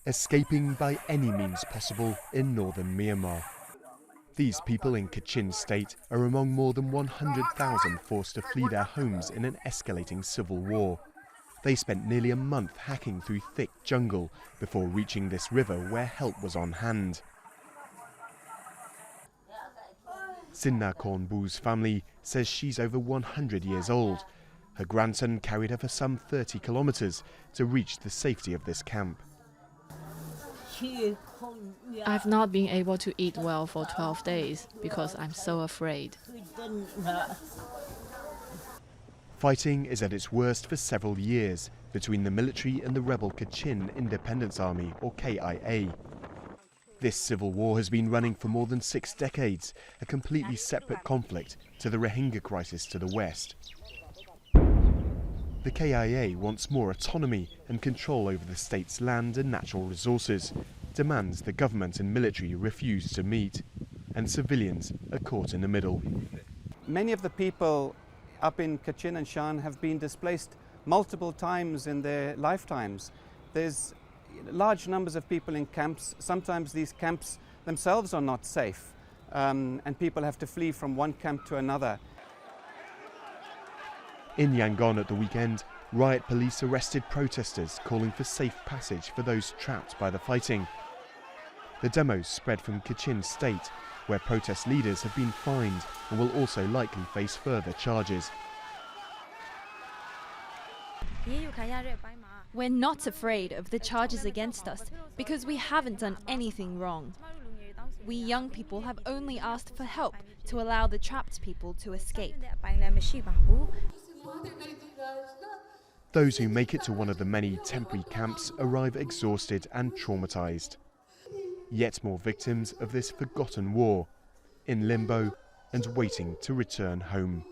escaping by any means possible in northern Myanmar. These people in Kachin state are among more than 100,000 forced to flee their homes in an escalating civil war. They spent nearly a month hacking through thick jungle before reaching this river where help was on hand. Sinna Kornbu's family says she's over 100 years old. Her grandson carried her for some 30 kilometers to reach the safety of this camp. I've not been able to eat well for 12 days because I'm so afraid. Fighting is at its worst for several years between the military and the rebel Kachin Independence Army, or KIA. This civil war has been running for more than 6 decades, a completely separate conflict to the Rohingya crisis to the west. The KIA wants more autonomy and control over the state's land and natural resources, demands the government and military refuse to meet, and civilians are caught in the middle. Many of the people up in Kachin and Shan have been displaced multiple times in their lifetimes. There's large numbers of people in camps. Sometimes these camps themselves are not safe, and people have to flee from one camp to another. In Yangon at the weekend, riot police arrested protesters calling for safe passage for those trapped by the fighting. The demos spread from Kachin state, where protest leaders have been fined and will also likely face further charges. We're not afraid of the charges against us because we haven't done anything wrong. We young people have only asked for help to allow the trapped people to escape. Those who make it to one of the many temporary camps arrive exhausted and traumatized. Yet more victims of this forgotten war, in limbo and waiting to return home.